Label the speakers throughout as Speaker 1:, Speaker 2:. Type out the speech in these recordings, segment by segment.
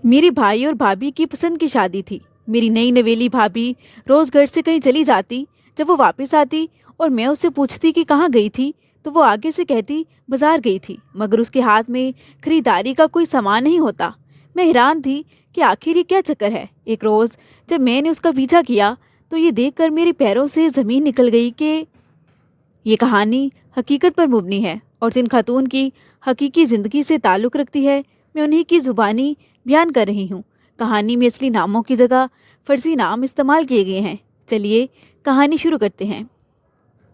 Speaker 1: मेरे भाई और भाभी की पसंद की शादी थी। मेरी नई नवेली भाभी रोज घर से कहीं चली जाती। जब वो वापस आती और मैं उससे पूछती कि कहाँ गई थी, तो वो आगे से कहती बाजार गई थी, मगर उसके हाथ में खरीदारी का कोई सामान नहीं होता। मैं हैरान थी कि आखिर ये क्या चक्कर है। एक रोज जब मैंने उसका पीछा किया तो ये देखकर मेरे पैरों से जमीन निकल गई कि ये कहानी हकीकत पर मबनी है और जिन खातून की हकीकी ज़िंदगी से ताल्लुक़ रखती है, मैं उन्हीं की ज़ुबानी बयान कर रही हूँ। कहानी में असली नामों की जगह फ़र्ज़ी नाम इस्तेमाल किए गए हैं। चलिए कहानी शुरू करते हैं।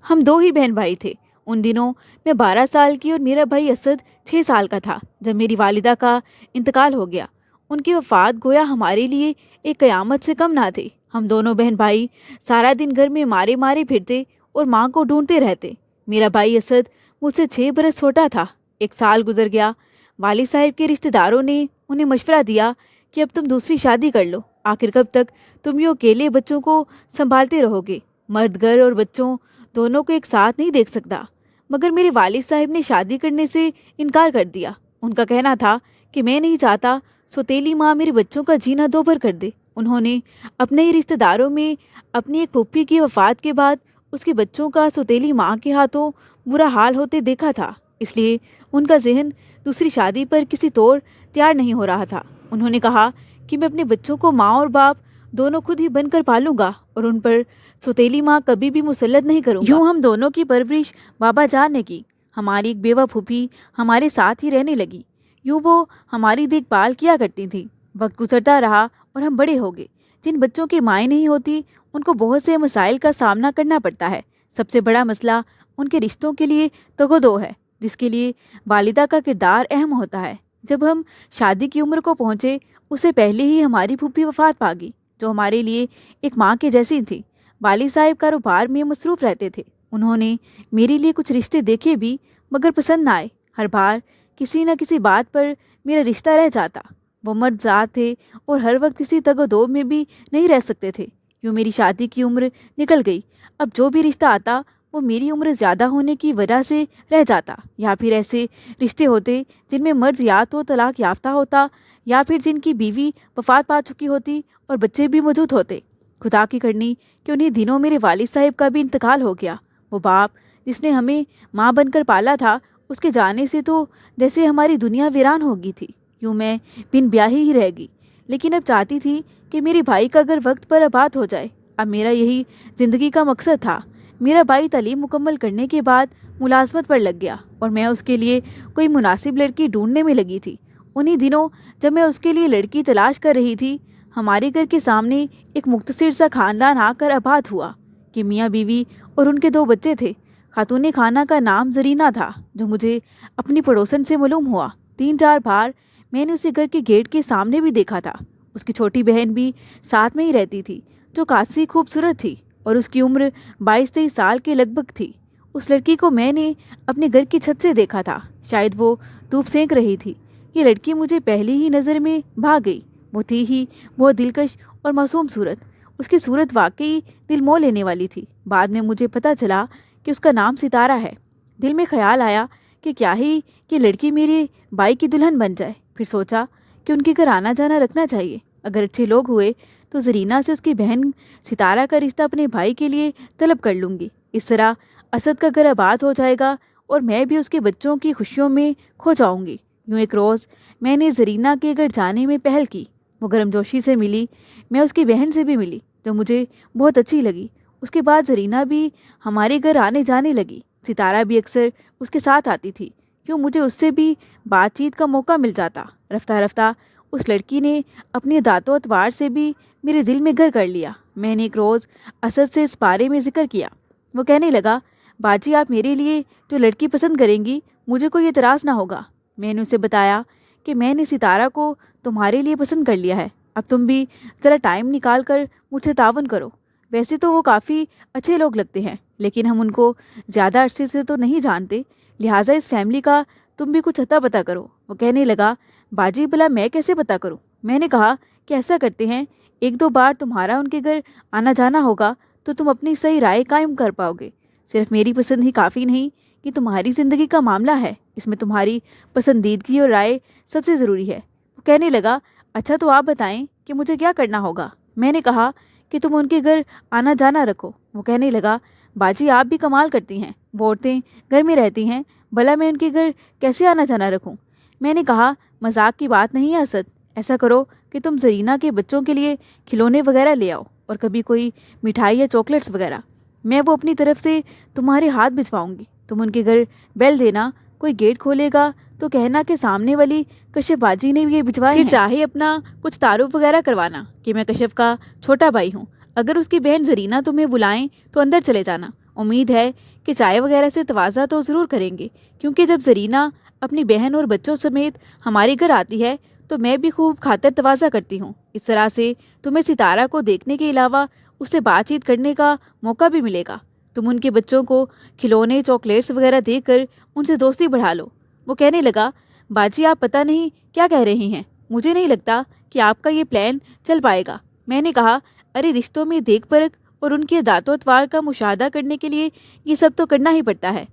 Speaker 1: हम दो ही बहन भाई थे। उन दिनों मैं 12 साल की और मेरा भाई असद 6 साल का था जब मेरी वालिदा का इंतकाल हो गया। उनकी वफ़ात गोया हमारे लिए एक क़यामत से कम ना थी। हम दोनों बहन भाई सारा दिन घर में मारे मारे फिरते और माँ को ढूंढते रहते। मेरा भाई असद मुझसे 6 बरस छोटा था। एक साल गुजर गया। वालिद साहब के रिश्तेदारों ने उन्हें मशवरा दिया कि अब तुम दूसरी शादी कर लो। आखिर कब तक तुम यूँ अकेले बच्चों को संभालते रहोगे। मर्द घर और बच्चों दोनों को एक साथ नहीं देख सकता। मगर मेरे वालिद साहब ने शादी करने से इनकार कर दिया। उनका कहना था कि मैं नहीं चाहता सौतेली माँ मेरे बच्चों का जीना दोभर कर दे। उन्होंने अपने ही रिश्तेदारों में अपनी एक फूफी की वफ़ात के बाद उसके बच्चों का सौतेली माँ के हाथों बुरा हाल होते देखा था, इसलिए उनका जहन दूसरी शादी पर किसी तौर तैयार नहीं हो रहा था। उन्होंने कहा कि मैं अपने बच्चों को माँ और बाप दोनों खुद ही बनकर पालूंगा और उन पर सौतेली माँ कभी भी मुसल्लत नहीं करूँगा। यूँ हम दोनों की परवरिश बाबा जान ने की। हमारी एक बेवा फूफी हमारे साथ ही रहने लगी। यूँ वो हमारी देखभाल किया करती थी। वक्त गुजरता रहा और हम बड़े हो गए। जिन बच्चों की माएँ नहीं होती उनको बहुत से मसाइल का सामना करना पड़ता है। सबसे बड़ा मसला उनके रिश्तों के लिए तगोदो है, जिसके लिए वालिदा का किरदार अहम होता है। जब हम शादी की उम्र को पहुँचे, उससे पहले ही हमारी फूफी वफ़ात पा गई, जो हमारे लिए एक माँ के जैसी थी। वालिद साहब कारोबार में मसरूफ़ रहते थे। उन्होंने मेरे लिए कुछ रिश्ते देखे भी, मगर पसंद ना आए। हर बार किसी न किसी बात पर मेरा रिश्ता रह जाता। वो मर्द ज़ात थे और हर वक्त किसी तगोदो में भी नहीं रह सकते थे। यूँ मेरी शादी की उम्र निकल गई। अब जो भी रिश्ता आता वो मेरी उम्र ज़्यादा होने की वजह से रह जाता, या फिर ऐसे रिश्ते होते जिनमें मर्द या तो तलाक याफ्ता होता या फिर जिनकी बीवी वफ़ात पा चुकी होती और बच्चे भी मौजूद होते। खुदा की करनी कि उन्हीं दिनों मेरे वालिद साहब का भी इंतकाल हो गया। वो बाप जिसने हमें माँ बनकर पाला था, उसके जाने से तो जैसे हमारी दुनिया वीरान हो गई थी। यूँ मैं बिन ब्याही ही रह गई। लेकिन अब चाहती थी कि मेरे भाई का घर वक्त पर आबाद हो जाए। अब मेरा यही ज़िंदगी का मकसद था। मेरा भाई तालीम मुकम्मल करने के बाद मुलाजमत पर लग गया और मैं उसके लिए कोई मुनासिब लड़की ढूंढने में लगी थी। उन्हीं दिनों जब मैं उसके लिए लड़की तलाश कर रही थी, हमारे घर के सामने एक मुख्तसर सा ख़ानदान आकर आबाद हुआ कि मियाँ बीवी और उनके 2 बच्चे थे। खातून खाना का नाम जरीना था, जो मुझे अपनी पड़ोसन से मालूम हुआ। 3-4 बार मैंने उसे घर के गेट के सामने भी देखा था। उसकी छोटी बहन भी साथ में ही रहती थी, जो काफ़ी खूबसूरत थी और उसकी उम्र 22-23 साल के लगभग थी। उस लड़की को मैंने अपने घर की छत से देखा था। शायद वो धूप सेंक रही थी। ये लड़की मुझे पहली ही नज़र में भा गई। वो थी ही बहुत दिलकश और मासूम सूरत। उसकी सूरत वाकई दिल मोह लेने वाली थी। बाद में मुझे पता चला कि उसका नाम सितारा है। दिल में ख्याल आया कि क्या ही कि लड़की मेरे भाई की दुल्हन बन जाए। फिर सोचा कि उनके घर आना जाना रखना चाहिए। अगर अच्छे लोग हुए तो जरीना से उसकी बहन सितारा का रिश्ता अपने भाई के लिए तलब कर लूँगी। इस तरह असद का घर आबाद हो जाएगा और मैं भी उसके बच्चों की खुशियों में खो जाऊँगी। यूँ एक रोज़ मैंने जरीना के घर जाने में पहल की। वो गर्मजोशी से मिली। मैं उसकी बहन से भी मिली, जो मुझे बहुत अच्छी लगी। उसके बाद जरीना भी हमारे घर आने जाने लगी। सितारा भी अक्सर उसके साथ आती थी। यूँ मुझे उससे भी बातचीत का मौका मिल जाता। रफ्ता रफ्ता उस लड़की ने अपने दांतों अतवार से भी मेरे दिल में घर कर लिया। मैंने एक रोज़ असद से इस बारे में जिक्र किया। वो कहने लगा, बाजी आप मेरे लिए जो लड़की पसंद करेंगी, मुझे कोई एतराज़ ना होगा। मैंने उसे बताया कि मैंने सितारा को तुम्हारे लिए पसंद कर लिया है। अब तुम भी ज़रा टाइम निकाल कर मुझसे तावन करो। वैसे तो वो काफ़ी अच्छे लोग लगते हैं, लेकिन हम उनको ज़्यादा अरसे से तो नहीं जानते, लिहाजा इस फैमिली का तुम भी कुछ अता पता करो। वो कहने लगा, बाजी भला मैं कैसे पता करूं? मैंने कहा कि ऐसा करते हैं, 1-2 बार तुम्हारा उनके घर आना जाना होगा तो तुम अपनी सही राय कायम कर पाओगे। सिर्फ मेरी पसंद ही काफ़ी नहीं कि तुम्हारी ज़िंदगी का मामला है, इसमें तुम्हारी पसंदीदगी और राय सबसे ज़रूरी है। वो कहने लगा, अच्छा तो आप बताएं कि मुझे क्या करना होगा। मैंने कहा कि तुम उनके घर आना जाना रखो। वो कहने लगा, बाजी आप भी कमाल करती हैं, वो औरतें घर में रहती हैं, भला मैं उनके घर कैसे आना जाना रखूं। मैंने कहा, मजाक की बात नहीं है असद, ऐसा करो कि तुम जरीना के बच्चों के लिए खिलौने वगैरह ले आओ और कभी कोई मिठाई या चॉकलेट्स वगैरह। मैं वो अपनी तरफ से तुम्हारे हाथ भिजवाऊंगी। तुम उनके घर बेल देना, कोई गेट खोलेगा तो कहना कि सामने वाली कश्यप बाजी ने ये भिजवाए हैं। फिर चाहे अपना कुछ तारुफ वगैरह करवाना कि मैं कश्यप का छोटा भाई हूँ। अगर उसकी बहन जरीना तुम्हें बुलाएं तो अंदर चले जाना। उम्मीद है कि चाय वगैरह से तवाज़ा तो ज़रूर करेंगे, क्योंकि जब जरीना अपनी बहन और बच्चों समेत हमारे घर आती है तो मैं भी खूब खातर तवाज़ा करती हूँ। इस तरह से तुम्हें सितारा को देखने के अलावा उससे बातचीत करने का मौका भी मिलेगा। तुम उनके बच्चों को खिलौने चॉकलेट्स वगैरह देकर उनसे दोस्ती बढ़ा लो। वो कहने लगा, बाजी आप पता नहीं क्या कह रही हैं, मुझे नहीं लगता कि आपका ये प्लान चल पाएगा। मैंने कहा, अरे रिश्तों में देख परख और उनके दांतों का मुशाहदा करने के लिए ये सब तो करना ही पड़ता है।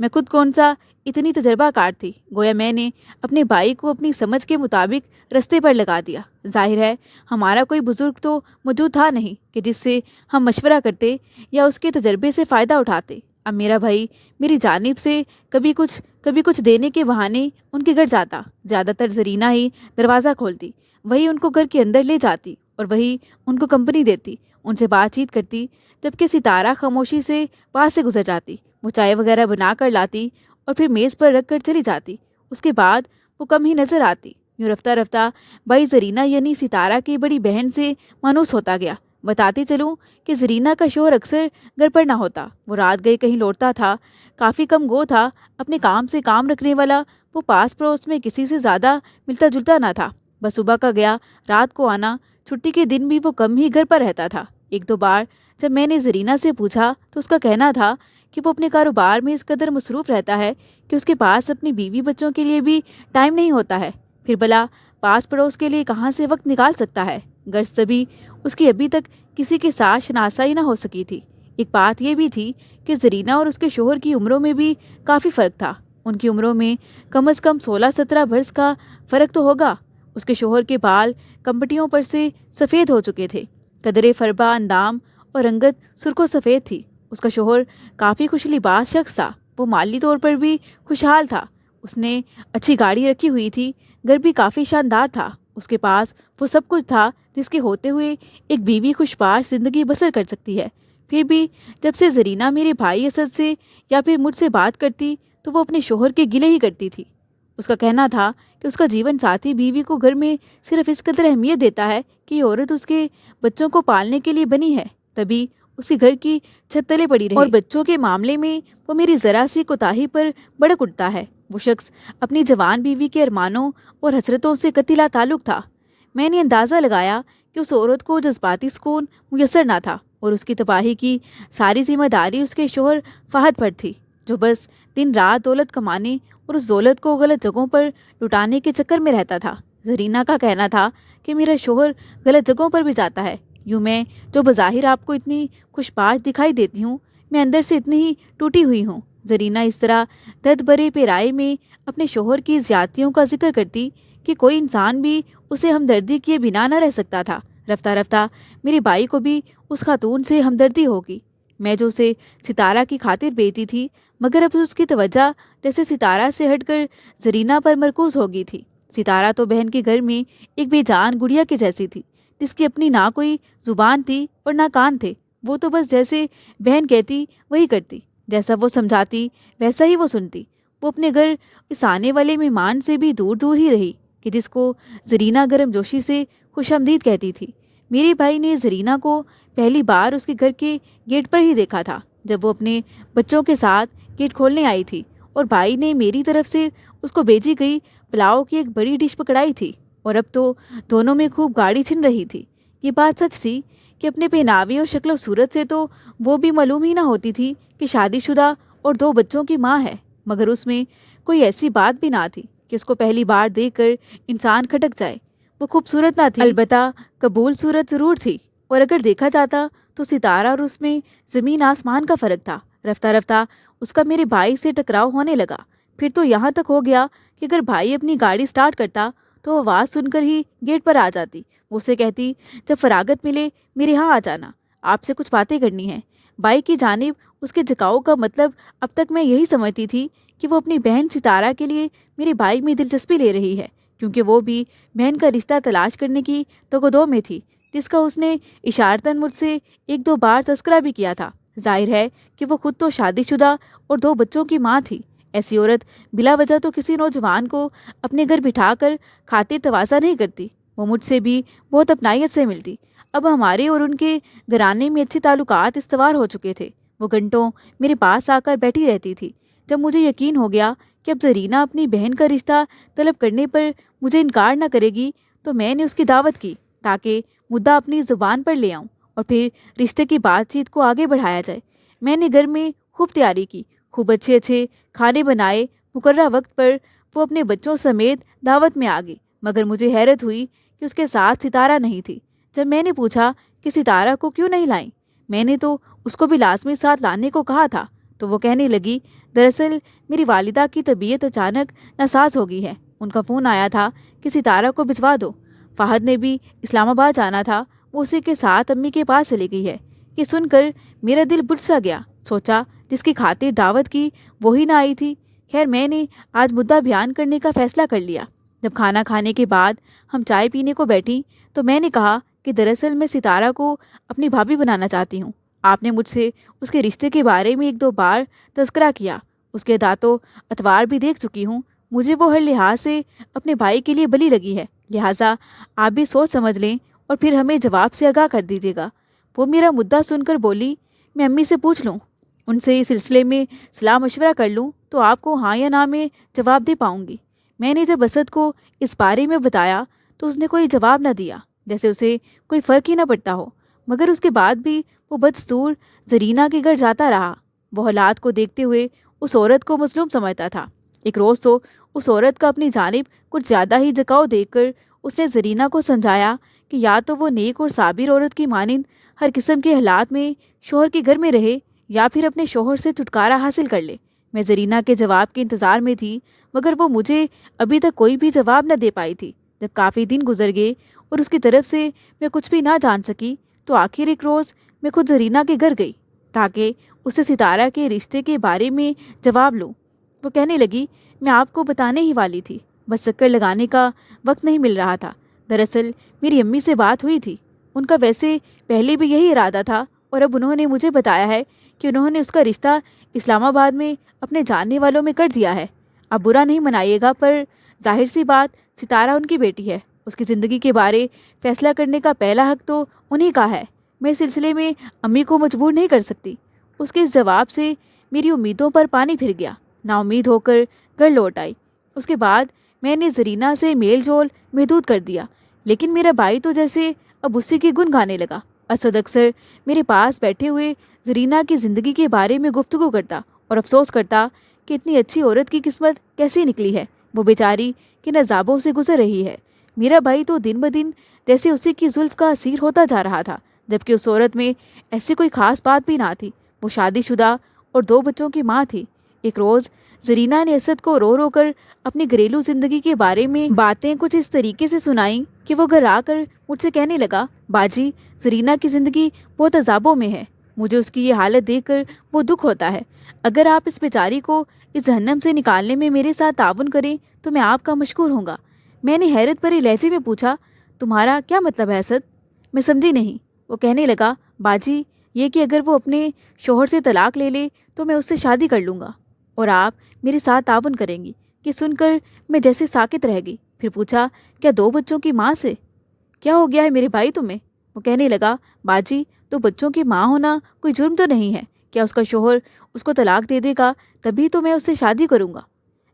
Speaker 1: मैं खुद कौन सा इतनी तजर्बाकार थी, गोया मैंने अपने भाई को अपनी समझ के मुताबिक रास्ते पर लगा दिया। जाहिर है हमारा कोई बुजुर्ग तो मौजूद था नहीं कि जिससे हम मशवरा करते या उसके तजर्बे से फ़ायदा उठाते। अब मेरा भाई मेरी जानिब से कभी कुछ देने के बहाने उनके घर जाता। ज़्यादातर जरीना ही दरवाज़ा खोलती, वही उनको घर के अंदर ले जाती और वही उनको कंपनी देती, उनसे बातचीत करती, जबकि सितारा खामोशी से पास से गुजर जाती। वो चाय वगैरह बना कर लाती और फिर मेज़ पर रख कर चली जाती। उसके बाद वो कम ही नज़र आती। यूँ रफ्ता रफ्ता भाई जरीना यानी सितारा की बड़ी बहन से मानूस होता गया। बताती चलूँ कि जरीना का शोहर अक्सर घर पर ना होता, वो रात गए कहीं लौटता था। काफ़ी कम गो था, अपने काम से काम रखने वाला। वो पास पड़ोस में किसी से ज़्यादा मिलता जुलता ना था। बस सुबह का गया, रात को आना। छुट्टी के दिन भी वो कम ही घर पर रहता था। एक दो बार जब मैंने जरीना से पूछा तो उसका कहना था कि वो अपने कारोबार में इस कदर मसरूफ़ रहता है कि उसके पास अपनी बीवी बच्चों के लिए भी टाइम नहीं होता है। फिर भला पास पड़ोस के लिए कहाँ से वक्त निकाल सकता है। गर्ज तभी उसकी अभी तक किसी के साथ शनासाई ना हो सकी थी। एक बात यह भी थी कि जरीना और उसके शोहर की उम्रों में भी काफ़ी फ़र्क था। उनकी उम्रों में कम से कम 16-17 बरस का फ़र्क तो होगा। उसके शोहर के बाल कंपटियों पर से सफ़ेद हो चुके थे। कदरे फरबा अंदाम और रंगत सुर्खो सफ़ेद थी। उसका शोहर काफ़ी खुशलिबाज शख्स था। वो माली तौर पर भी खुशहाल था। उसने अच्छी गाड़ी रखी हुई थी, घर भी काफ़ी शानदार था। उसके पास वो सब कुछ था जिसके होते हुए एक बीवी खुशबाश ज़िंदगी बसर कर सकती है। फिर भी जब से जरीना मेरे भाई असद से या फिर मुझसे बात करती तो वो अपने शोहर के गिले ही करती थी। उसका कहना था कि उसका जीवन साथी बीवी को घर में सिर्फ इस कदर अहमियत देता है कि ये औरत उसके बच्चों को पालने के लिए बनी है, तभी उसके घर की छत तले पड़ी रहे। और बच्चों के मामले में वो मेरी ज़रा सी कोताही पर भड़क उठता है। वो शख्स अपनी जवान बीवी के अरमानों और हसरतों से कतीला ताल्लुक़ था। मैंने अंदाज़ा लगाया कि उस औरत को जज्बाती सुकून मुयसर ना था और उसकी तबाही की सारी जिम्मेदारी उसके शोहर फ़हद पर थी, जो बस दिन रात दौलत कमाने और उस दौलत को गलत जगहों पर लुटाने के चक्कर में रहता था। जरीना का कहना था कि मेरा शोहर गलत जगहों पर भी जाता है। यूँ मैं जो बज़ाहिर आपको इतनी खुशबाश दिखाई देती हूँ, मैं अंदर से इतनी ही टूटी हुई हूँ। जरीना इस तरह दर्द भरे पेराए में अपने शोहर की ज़्यादतियों का जिक्र करती कि कोई इंसान भी उसे हमदर्दी किए बिना न रह सकता था। रफ्ता रफ्ता मेरे भाई को भी उस खातून से हमदर्दी होगी, मैं जो उसे सितारा की खातिर बेटी थी, मगर अब उसकी तवज्जो जैसे सितारा से हटकर जरीना पर मरकूज हो गई थी। सितारा तो बहन के घर में एक बेजान गुड़िया की जैसी थी, जिसकी अपनी ना कोई ज़ुबान थी और ना कान थे। वो तो बस जैसे बहन कहती वही करती, जैसा वो समझाती वैसा ही वो सुनती। वो अपने घर इस आने वाले मेहमान से भी दूर दूर ही रही कि जिसको जरीना गर्मजोशी से खुशामदीद कहती थी। मेरे भाई ने जरीना को पहली बार उसके घर के गेट पर ही देखा था, जब वो अपने बच्चों के साथ गेट खोलने आई थी और भाई ने मेरी तरफ से उसको भेजी गई पुलाव की एक बड़ी डिश पकड़ाई थी। और अब तो दोनों में खूब गाड़ी छिन रही थी। ये बात सच थी कि अपने पहनावे और शक्ल सूरत से तो वो भी मालूम ही ना होती थी कि शादीशुदा और 2 बच्चों की माँ है, मगर उसमें कोई ऐसी बात भी ना थी कि उसको पहली बार देखकर इंसान खटक जाए। वो खूबसूरत ना थी, अलबत्ता कबूल सूरत ज़रूर थी, और अगर देखा जाता तो सितारा और उसमें ज़मीन आसमान का फ़र्क था। रफ्ता रफ्ता उसका मेरे भाई से टकराव होने लगा। फिर तो यहाँ तक हो गया कि अगर भाई अपनी गाड़ी स्टार्ट करता تو وہ आवाज़ सुनकर ही गेट पर आ जाती। वो उससे कहती, जब फरागत मिले मेरे यहाँ आ जाना, आपसे कुछ बातें करनी है। बाई की जानिब उसके झुकाव का मतलब अब तक मैं यही समझती थी कि वो अपनी बहन सितारा के लिए मेरे भाई में दिलचस्पी ले रही है, क्योंकि वो भी बहन का रिश्ता तलाश करने की तगदो में थी, जिसका उसने इशारतन मुझसे एक दो बार तस्करा भी किया था। जाहिर है कि वो खुद तो शादीशुदा और 2 बच्चों की माँ थी। ऐसी औरत बिला वजह तो किसी नौजवान को अपने घर बिठाकर खातिर तवाज़ा नहीं करती। वो मुझसे भी बहुत अपनायत से मिलती। अब हमारे और उनके घराने में अच्छे ताल्लुकात इस्तवार हो चुके थे। वो घंटों मेरे पास आकर बैठी रहती थी। जब मुझे यकीन हो गया कि अब ज़रीना अपनी बहन का रिश्ता तलब करने पर मुझे इनकार न करेगी, तो मैंने उसकी दावत की ताकि मुद्दा अपनी ज़ुबान पर ले आऊँ और फिर रिश्ते की बातचीत को आगे बढ़ाया जाए। मैंने घर में खूब तैयारी की, खूब अच्छे अच्छे खाने बनाए। मुकर्रा वक्त पर वो अपने बच्चों समेत दावत में आ गई, मगर मुझे हैरत हुई कि उसके साथ सितारा नहीं थी। जब मैंने पूछा कि सितारा को क्यों नहीं लाई, मैंने तो उसको भी लाजमी साथ लाने को कहा था, तो वो कहने लगी, दरअसल मेरी वालिदा की तबीयत अचानक नासाज हो गई है। उनका फ़ोन आया था कि सितारा को भिजवा दो। फ़ाहद ने भी इस्लामाबाद जाना था, वो उसी के साथ अम्मी के पास चली गई है। ये सुनकर मेरा दिल बुझ सा गया। सोचा जिसकी खातिर दावत की वही ना आई थी। खैर मैंने आज मुद्दा बयान करने का फ़ैसला कर लिया। जब खाना खाने के बाद हम चाय पीने को बैठी तो मैंने कहा कि दरअसल मैं सितारा को अपनी भाभी बनाना चाहती हूँ। आपने मुझसे उसके रिश्ते के बारे में 1-2 बार तज़किरा किया। उसके दांतों अतवार भी देख चुकी हूँ। मुझे वो हर लिहाज से अपने भाई के लिए बली लगी है, लिहाजा आप भी सोच समझ लें और फिर हमें जवाब से आगाह कर दीजिएगा। वो मेरा मुद्दा सुनकर बोली, मैं अम्मी से पूछ लूँ, उनसे इस सिलसिले में सलाह मशवरा कर लूँ तो आपको हाँ या ना में जवाब दे पाऊँगी। मैंने जब असद को इस बारे में बताया तो उसने कोई जवाब न दिया, जैसे उसे कोई फ़र्क ही न पड़ता हो। मगर उसके बाद भी वो बदस्तूर ज़रीना के घर जाता रहा। वो हालात को देखते हुए उस औरत को मजलूम समझता था। एक रोज़ तो उस औरत का अपनी जानिब कुछ ज़्यादा ही झुकाव देखकर उसने ज़रीना को समझाया कि या तो वो नेक और साबिर औरत की मानिंद हर किस्म के हालात में शोहर के घर में रहे या फिर अपने शोहर से छुटकारा हासिल कर ले। मैं ज़रीना के जवाब के इंतज़ार में थी, मगर वो मुझे अभी तक कोई भी जवाब न दे पाई थी। जब काफ़ी दिन गुजर गए और उसकी तरफ से मैं कुछ भी ना जान सकी, तो आखिर एक रोज़ मैं खुद ज़रीना के घर गई ताकि उससे सितारा के रिश्ते के बारे में जवाब लूँ। वो कहने लगी, मैं आपको बताने ही वाली थी, बस चक्कर लगाने का वक्त नहीं मिल रहा था। दरअसल मेरी अम्मी से बात हुई थी। उनका वैसे पहले भी यही इरादा था और अब उन्होंने मुझे बताया है कि उन्होंने उसका रिश्ता इस्लामाबाद में अपने जानने वालों में कर दिया है। आप बुरा नहीं मनाइएगा, पर जाहिर सी बात सितारा उनकी बेटी है। उसकी ज़िंदगी के बारे फ़ैसला करने का पहला हक तो उन्हीं का है। मैं इस सिलसिले में अम्मी को मजबूर नहीं कर सकती। उसके इस जवाब से मेरी उम्मीदों पर पानी फिर गया। नाउम्मीद होकर घर लौट आई। उसके बाद मैंने ज़रीना से मेल जोल महदूद कर दिया, लेकिन मेरा भाई तो जैसे अब उसी की गुन गाने लगा। असद अक्सर मेरे पास बैठे हुए ज़रीना की ज़िंदगी के बारे में गुफ्तगू करता और अफसोस करता कि इतनी अच्छी औरत की किस्मत कैसी निकली है। वो बेचारी किन अज़ाबों से गुजर रही है। मेरा भाई तो दिन ब दिन जैसे उसी की जुल्फ़ का असीर होता जा रहा था, जबकि उस औरत में ऐसी कोई ख़ास बात भी ना थी। वो शादीशुदा और 2 बच्चों की माँ थी। एक रोज़ ज़रीना ने असद को रो रो कर अपनी घरेलू ज़िंदगी के बारे में बातें कुछ इस तरीके से सुनाई कि वो घर आकर मुझसे कहने लगा, बाजी, ज़रीना की ज़िंदगी बहुत अज़ाबों में है। मुझे उसकी ये हालत देखकर वो दुख होता है। अगर आप इस बेचारी को इस जहन्नम से निकालने में मेरे साथ ताउन करें तो मैं आपका मशकूर होऊंगा। मैंने हैरत भरे लहजे में पूछा, तुम्हारा क्या मतलब है असद? मैं समझी नहीं। वो कहने लगा, बाजी, ये कि अगर वो अपने शोहर से तलाक ले ले तो मैं उससे शादी कर लूँगा और आप मेरे साथ ताउन करेंगी। कि सुनकर मैं जैसे साकित रह गई। फिर पूछा, क्या 2 बच्चों की माँ से? क्या हो गया है मेरे भाई तुम्हें? वो कहने लगा, बाजी, तो बच्चों की माँ होना कोई जुर्म तो नहीं है। क्या उसका शोहर उसको तलाक दे देगा तभी तो मैं उससे शादी करूँगा?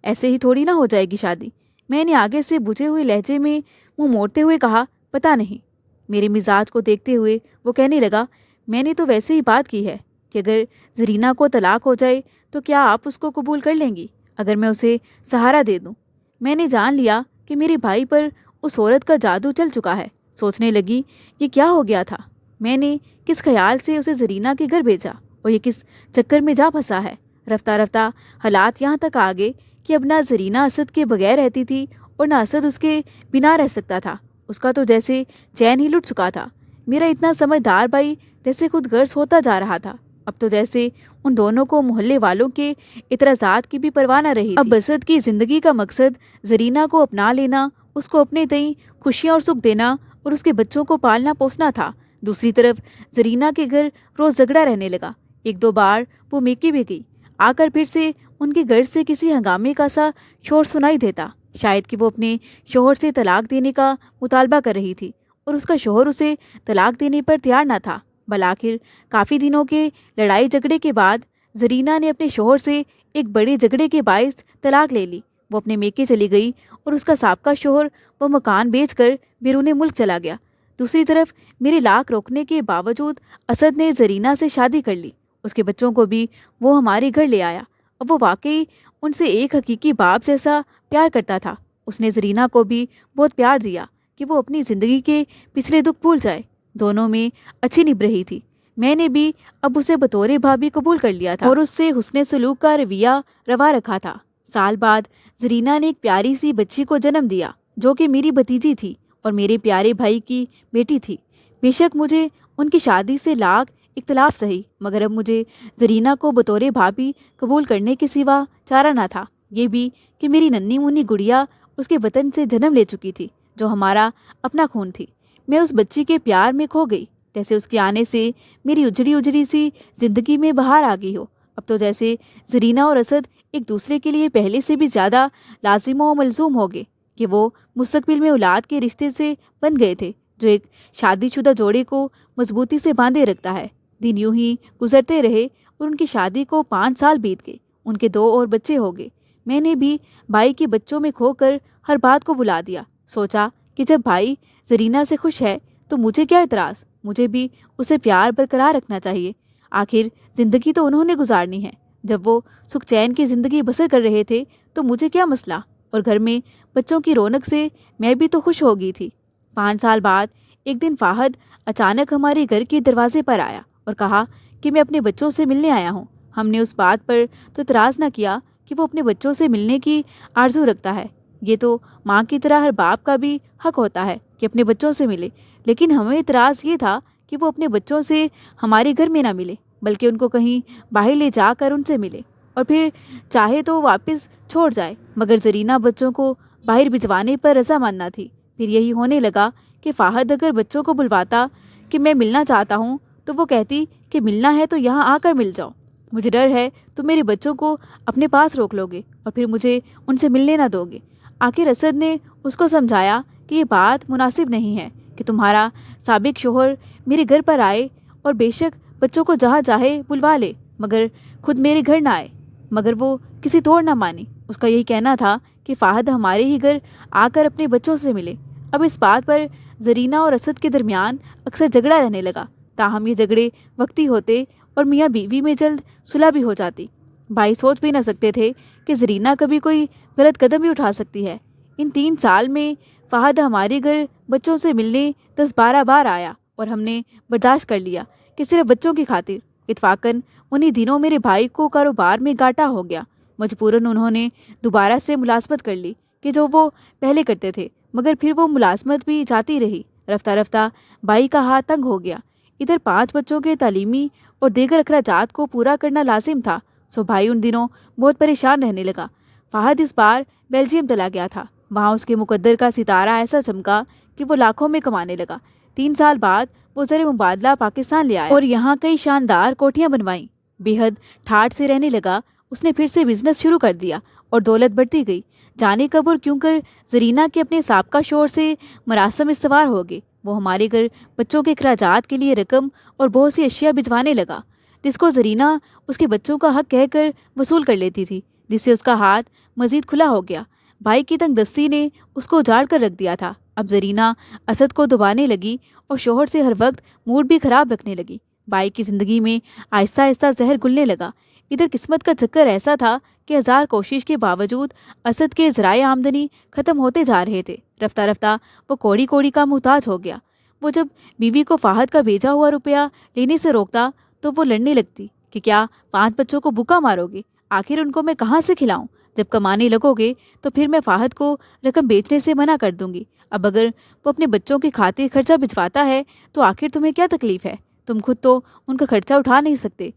Speaker 1: ऐसे ही थोड़ी ना हो जाएगी शादी। मैंने आगे से बुझे हुए लहजे में मुंह मोड़ते हुए कहा, पता नहीं। मेरे मिजाज को देखते हुए वो कहने लगा, मैंने तो वैसे ही बात की है कि अगर ज़रीना को तलाक हो जाए तो क्या आप उसको कबूल कर लेंगी अगर मैं उसे सहारा दे दूँ? मैंने जान लिया कि मेरे भाई पर उस औरत का जादू चल चुका है। सोचने लगी, ये क्या हो गया था? मैंने किस ख्याल से उसे ज़रीना के घर भेजा और ये किस चक्कर में जा फंसा है? रफ्ता रफ्ता हालात यहाँ तक आ गए कि अब ना ज़रीना असद के बगैर रहती थी اور نہ اسد اس کے بنا رہ سکتا تھا۔ اس کا تو جیسے چین ہی لٹ چکا تھا۔ میرا اتنا سمجھدار بھائی جیسے خود غرض ہوتا جا رہا تھا۔ اب تو جیسے ان دونوں کو محلے والوں کے اعتراضات کی بھی پرواہ نہ رہی تھی۔ اب اسد کی زندگی کا مقصد زرینہ کو اپنا لینا، اس کو اپنے تئیں خوشیاں اور سکھ دینا اور اس کے بچوں کو پالنا پوسنا تھا۔ دوسری طرف زرینہ کے گھر روز جھگڑا رہنے لگا۔ ایک دو بار وہ میکے بھی گئی، آ کر پھر سے ان کے گھر سے کسی ہنگامے کا سا شور سنائی دیتا، شاید کہ وہ اپنے شوہر سے طلاق دینے کا مطالبہ کر رہی تھی اور اس کا شوہر اسے طلاق دینے پر تیار نہ تھا۔ بالآخر کافی دنوں کے لڑائی جھگڑے کے بعد زرینہ نے اپنے شوہر سے ایک بڑے جھگڑے کے باعث طلاق لے لی۔ وہ اپنے میکے چلی گئی اور اس کا سابقہ شوہر وہ مکان بیچ کر بیرون ملک چلا گیا۔ دوسری طرف میرے لاکھ روکنے کے باوجود اسد نے زرینہ سے شادی کر لی۔ اس کے بچوں کو بھی وہ ہمارے گھر لے آیا۔ اب وہ واقعی ان سے ایک حقیقی باپ جیسا پیار کرتا تھا۔ اس نے زرینہ کو بھی بہت پیار دیا کہ وہ اپنی زندگی کے پچھلے دکھ بھول جائے۔ دونوں میں اچھی نبھ رہی تھی۔ میں نے بھی اب اسے بطور بھابھی قبول کر لیا تھا اور اس سے حسن سلوک کا رویہ روا رکھا تھا۔ سال بعد زرینہ نے ایک پیاری سی بچی کو جنم دیا جو کہ میری بھتیجی تھی اور میرے پیارے بھائی کی بیٹی تھی۔ بے شک مجھے ان کی شادی سے لاکھ اختلاف سہی، مگر اب مجھے زرینہ کو بطور بھابھی قبول کرنے کے سوا چارہ نہ تھا۔ یہ بھی کہ میری ننھی منی گڑیا اس کے وطن سے جنم لے چکی تھی جو ہمارا اپنا خون تھی۔ میں اس بچی کے پیار میں کھو گئی، جیسے اس کے آنے سے میری اجڑی اجڑی سی زندگی میں بہار آ گئی ہو۔ اب تو جیسے زرینہ اور اسد ایک دوسرے کے لیے پہلے سے بھی زیادہ لازم و ملزوم ہو گئے کہ وہ مستقبل میں اولاد کے رشتے سے بن گئے تھے جو ایک شادی شدہ جوڑے کو مضبوطی سے باندھے رکھتا ہے۔ دن یوں ہی گزرتے رہے اور ان کی شادی کو 5 سال بیت گئے۔ ان کے 2 اور بچے ہو گئے۔ میں نے بھی بھائی کے بچوں میں کھو کر ہر بات کو بلا دیا۔ سوچا کہ جب بھائی زرینہ سے خوش ہے تو مجھے کیا اعتراض، مجھے بھی اسے پیار برقرار رکھنا چاہیے۔ آخر زندگی تو انہوں نے گزارنی ہے۔ جب وہ سکھ چین کی زندگی بسر کر رہے تھے تو مجھے کیا مسئلہ، اور گھر میں بچوں کی رونق سے میں بھی تو خوش ہو گئی تھی۔ 5 سال بعد ایک دن فاہد اچانک ہمارے گھر کے دروازے پر آیا اور کہا کہ میں اپنے بچوں سے ملنے آیا ہوں۔ ہم نے اس بات پر تو اعتراض نہ کیا کہ وہ اپنے بچوں سے ملنے کی آرزو رکھتا ہے۔ یہ تو ماں کی طرح ہر باپ کا بھی حق ہوتا ہے کہ اپنے بچوں سے ملے، لیکن ہمیں اعتراض یہ تھا کہ وہ اپنے بچوں سے ہمارے گھر میں نہ ملے بلکہ ان کو کہیں باہر لے جا کر ان سے ملے اور پھر چاہے تو واپس چھوڑ جائے۔ مگر زرینہ بچوں کو باہر بھجوانے پر رضامند نہ تھی۔ پھر یہی ہونے لگا کہ فاہد اگر بچوں کو بلواتا کہ میں ملنا چاہتا ہوں تو وہ کہتی کہ ملنا ہے تو یہاں آ کر مل جاؤ، مجھے ڈر ہے تم میرے بچوں کو اپنے پاس روک لو گے اور پھر مجھے ان سے ملنے نہ دو گے۔ آخر اسد نے اس کو سمجھایا کہ یہ بات مناسب نہیں ہے کہ تمہارا سابق شوہر میرے گھر پر آئے اور بے شک بچوں کو جہاں چاہے بلوا لے مگر خود میرے گھر نہ آئے۔ مگر وہ کسی طور نہ مانی۔ اس کا یہی کہنا تھا کہ فاہد ہمارے ہی گھر آ کر اپنے بچوں سے ملے۔ اب اس بات پر زرینہ اور اسد کے درمیان اکثر جھگڑا رہنے لگا، تاہم یہ جھگڑے وقتی ہوتے اور میاں بیوی میں جلد صلح بھی ہو جاتی۔ بھائی سوچ بھی نہ سکتے تھے کہ زرینہ کبھی کوئی غلط قدم بھی اٹھا سکتی ہے۔ ان 3 سال میں فاہد ہمارے گھر بچوں سے ملنے 10-12 بار آیا اور ہم نے برداشت کر لیا کہ صرف بچوں کی خاطر۔ اتفاقاً انہی دنوں میرے بھائی کو کاروبار میں گھاٹا ہو گیا۔ مجبوراً انہوں نے دوبارہ سے ملازمت کر لی کہ جو وہ پہلے کرتے تھے، مگر پھر وہ ملازمت بھی جاتی رہی۔ رفتہ رفتہ بھائی کا ہاتھ تنگ ہو گیا۔ ادھر 5 بچوں کے تعلیمی اور دیگر اخراجات کو پورا کرنا لازم تھا، سو بھائی ان دنوں بہت پریشان رہنے لگا۔ فاہد اس بار بیلجیم چلا گیا تھا۔ وہاں اس کے مقدر کا ستارہ ایسا چمکا کہ وہ لاکھوں میں کمانے لگا۔ 3 سال بعد وہ زر مبادلہ پاکستان لے آیا اور یہاں کئی شاندار کوٹھیاں بنوائیں۔ بے حد ٹھاٹھ سے رہنے لگا۔ اس نے پھر سے بزنس شروع کر دیا اور دولت بڑھتی گئی۔ جانے کب اور کیوں کر زرینہ کے اپنے سابقہ شوہر سے مراسم استوار ہو گئے۔ وہ ہمارے گھر بچوں کے اخراجات کے لیے رقم اور بہت سی اشیاء بھجوانے لگا جس کو زرینہ اس کے بچوں کا حق کہہ کر وصول کر لیتی تھی، جس سے اس کا ہاتھ مزید کھلا ہو گیا۔ بھائی کی تنگ دستی نے اس کو اجاڑ کر رکھ دیا تھا۔ اب زرینہ اسد کو دبانے لگی اور شوہر سے ہر وقت موڈ بھی خراب رکھنے لگی۔ بھائی کی زندگی میں آہستہ آہستہ زہر گلنے لگا۔ ادھر قسمت کا چکر ایسا تھا کہ 1000 کوشش کے باوجود اسد کے ذرائع آمدنی ختم ہوتے جا رہے تھے۔ رفتہ رفتہ وہ کوڑی کوڑی کا محتاج ہو گیا۔ وہ جب بیوی کو فاہد کا بھیجا ہوا روپیہ لینے سے روکتا تو وہ لڑنے لگتی کہ کیا 5 بچوں کو بھوکا مارو گے، آخر ان کو میں کہاں سے کھلاؤں، जब कमाने लगोगे तो फिर मैं फाहद को रकम बेचने से मना कर दूंगी। अब अगर वो अपने बच्चों की खातिर खर्चा भिजवाता है तो आखिर तुम्हें क्या तकलीफ है? तुम खुद तो उनका खर्चा उठा नहीं सकते।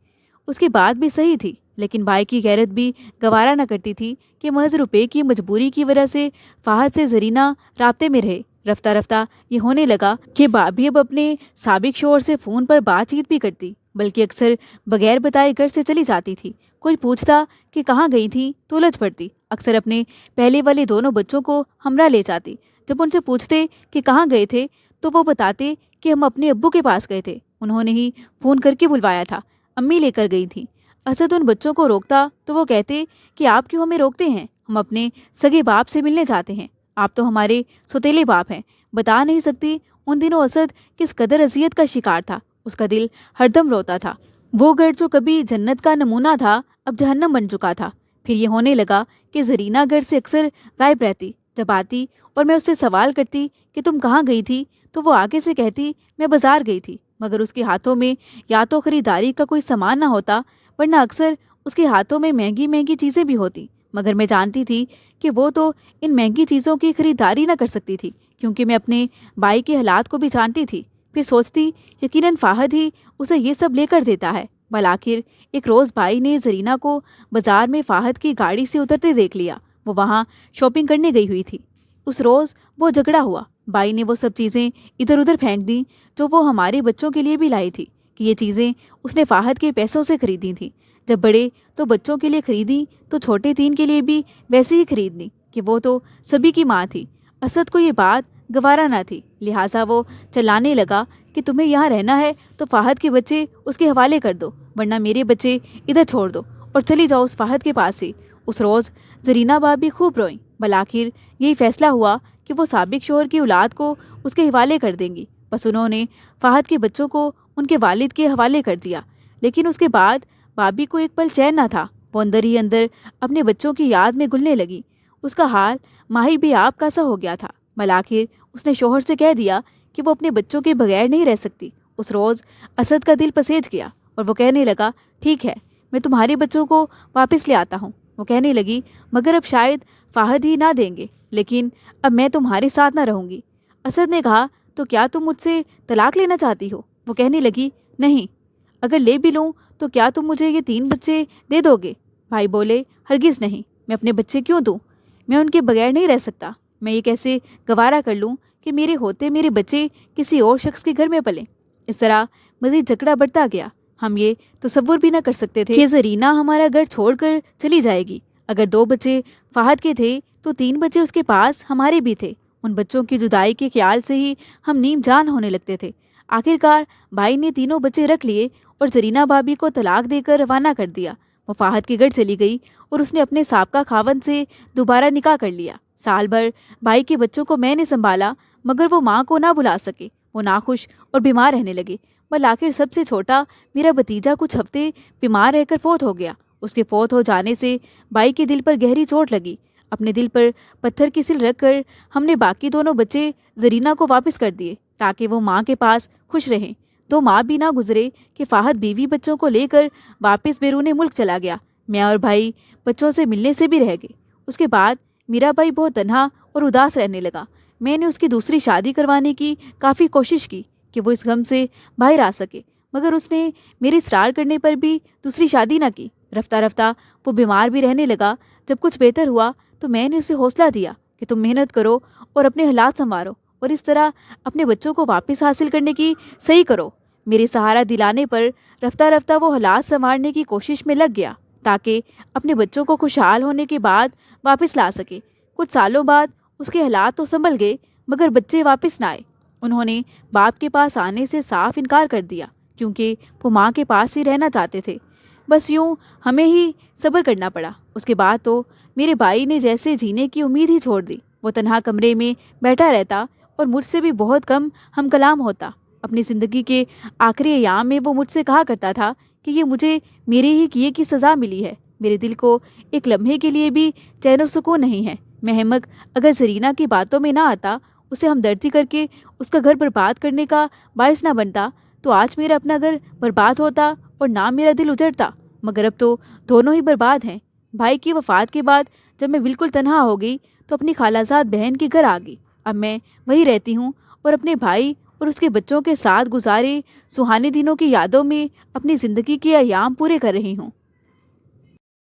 Speaker 1: उसकी बात भी सही थी, लेकिन भाई की गैरत भी गवारा न करती थी कि महज रुपये की मजबूरी की वजह से फाहद से जरीना राब्ते में रहे। रफ्ता रफ्ता ये होने लगा कि भाभी अब अपने साबिक शोहर से फ़ोन पर बातचीत भी करती, बल्कि अक्सर बगैर बताए घर से चली जाती थी। कोई पूछता कि कहाँ गई थी तो उलझ पड़ती। अक्सर अपने पहले वाले दोनों बच्चों को हमरा ले जाती। जब उनसे पूछते कि कहाँ गए थे तो वो बताते कि हम अपने अब्बू के पास गए थे, उन्होंने ही फ़ोन करके बुलवाया था, अम्मी लेकर गई थी। असद उन बच्चों को रोकता तो वो कहते कि आप क्यों हमें रोकते हैं, हम अपने सगे बाप से मिलने जाते हैं, आप तो हमारे सौतेले बाप हैं। बता नहीं सकती उन दिनों असद किस कदर अजियत का शिकार था। उसका दिल हरदम रोता था। वो घर जो कभी जन्नत का नमूना था अब जहन्नम बन चुका था। फिर ये होने लगा कि जरीना घर से अक्सर गायब रहती। जब आती और मैं उससे सवाल करती कि तुम कहाँ गई थी तो वो आगे से कहती मैं बाजार गई थी, मगर उसके हाथों में या तो खरीदारी का कोई सामान ना होता, वरना अक्सर उसके हाथों में महंगी महंगी चीज़ें भी होती। मगर मैं जानती थी कि वो तो इन महंगी चीज़ों की खरीदारी ना कर सकती थी, क्योंकि मैं अपने भाई के हालात को भी जानती थी। फिर सोचती यकीनन फाहद ही उसे ये सब लेकर देता है। बल आखिर एक रोज़ भाई ने जरीना को बाजार में फाहद की गाड़ी से उतरते देख लिया। वो वहाँ शॉपिंग करने गई हुई थी। उस रोज़ वो झगड़ा हुआ। भाई ने वो सब चीज़ें इधर उधर फेंक दी जो वो हमारे बच्चों के लिए भी लाई थी, कि ये चीज़ें उसने फाहद के पैसों से खरीदी थी। जब बड़े तो बच्चों के लिए खरीदी तो छोटे तीन के लिए भी वैसे ही खरीदनी, कि वो तो सभी की माँ थी। असद को ये बात गवारा ना थी, लिहाजा वो चलाने लगा कि तुम्हें यहाँ रहना है तो फाहद के बच्चे उसके हवाले कर दो, वरना मेरे बच्चे इधर छोड़ दो और चली जाओ उस फाहद के पास से। उस रोज़ जरीना भाभी खूब रोईं। बल आखिर यही फैसला हुआ कि वो साबिक शोहर की औलाद को उसके हवाले कर देंगी। बस उन्होंने फाहद के बच्चों को उनके वालिद के हवाले कर दिया। लेकिन उसके बाद भाभी को एक पल चैन न था। वो अंदर ही अंदर अपने बच्चों की याद में घुलने लगी। उसका हाल माही भी आप का सा हो गया था। बल आखिर उसने शोहर से कह दिया कि वो अपने बच्चों के बगैर नहीं रह सकती। उस रोज़ असद का दिल पसेज गया और वो कहने लगा ठीक है, मैं तुम्हारे बच्चों को वापस ले आता हूँ। वो कहने लगी मगर अब शायद फाहद ही ना देंगे, लेकिन अब मैं तुम्हारे साथ ना रहूँगी। असद ने कहा तो क्या तुम मुझसे तलाक लेना चाहती हो? वो कहने लगी नहीं, अगर ले भी लूँ तो क्या तुम मुझे ये 3 बच्चे दे दोगे? भाई बोले हरगिज़ नहीं, मैं अपने बच्चे क्यों दूँ, मैं उनके बगैर नहीं रह सकता। मैं ये कैसे गवारा कर लूँ कि मेरे होते मेरे बच्चे किसी और शख्स के घर में पलें। इस तरह मज़ीद झगड़ा बढ़ता गया। हम ये तसव्वुर भी ना कर सकते थे कि जरीना हमारा घर छोड़कर चली जाएगी। अगर 2 बच्चे फाहद के थे तो 3 बच्चे उसके पास हमारे भी थे। उन बच्चों की जुदाई के ख्याल से ही हम नीम जान होने लगते थे। आखिरकार भाई ने तीनों बच्चे रख लिए और जरीना भाभी को तलाक देकर रवाना कर दिया। वो फाहद के घर चली गई और उसने अपने साबका खावंद से दोबारा निकाह कर लिया। साल भर भाई के बच्चों को मैंने संभाला, मगर वो माँ को ना बुला सके। वो नाखुश और बीमार रहने लगे। बल आखिर सबसे छोटा मेरा भतीजा कुछ हफ्ते बीमार रहकर फोत हो गया। उसके फोत हो जाने से भाई के दिल पर गहरी चोट लगी। अपने दिल पर पत्थर की सिल रखकर हमने बाकी दोनों बच्चे जरीना को वापस कर दिए ताकि वो माँ के पास खुश रहें। 2 माह भी ना गुजरे कि फाहद बीवी बच्चों को लेकर वापस बैरूने मुल्क चला गया। मैं और भाई बच्चों से मिलने से भी रह गए। उसके बाद मेरा भाई बहुत तन्हा और उदास रहने लगा। मैंने उसकी दूसरी शादी करवाने की काफ़ी कोशिश की कि वो इस गम से बाहर आ सके, मगर उसने मेरे इसरार करने पर भी दूसरी शादी ना की। रफ्ता रफ्ता वो बीमार भी रहने लगा। जब कुछ बेहतर हुआ तो मैंने उसे हौसला दिया कि तुम मेहनत करो और अपने हालात संवारो और इस तरह अपने बच्चों को वापस हासिल करने की सही करो। मेरे सहारा दिलाने पर रफ्ता रफ्ता वो हालात संवारने की कोशिश में लग गया ताकि अपने बच्चों को खुशहाल होने के बाद वापस ला सके। कुछ सालों बाद उसके हालात तो संभल गए, मगर बच्चे वापस ना आए। उन्होंने बाप के पास आने से साफ इनकार कर दिया क्योंकि वो माँ के पास ही रहना चाहते थे। बस यूँ हमें ही सब्र करना पड़ा। उसके बाद तो मेरे भाई ने जैसे जीने की उम्मीद ही छोड़ दी। वो तन्हा कमरे में बैठा रहता और मुझसे भी बहुत कम हम कलाम होता। अपनी ज़िंदगी के आखिरी अयाम में वो मुझसे कहा करता था कि ये मुझे मेरे ही किए की सज़ा मिली है। मेरे दिल को एक लम्हे के लिए भी चैन और सुकून नहीं है। मैं अहमक अगर जरीना की बातों में ना आता, उसे हमदर्दी करके उसका घर बर्बाद करने का बायस ना बनता, तो आज मेरा अपना घर बर्बाद होता और ना मेरा दिल उजड़ता। मगर अब तो दोनों ही बर्बाद हैं। भाई की वफ़ात के बाद جب میں بالکل تنہا ہو گئی تو اپنی خالہ زاد بہن کے گھر آ گئی۔ اب میں وہیں رہتی ہوں اور اپنے بھائی اور اس کے بچوں کے ساتھ گزارے سہانے دنوں کی یادوں میں اپنی زندگی کے ایام پورے کر رہی ہوں۔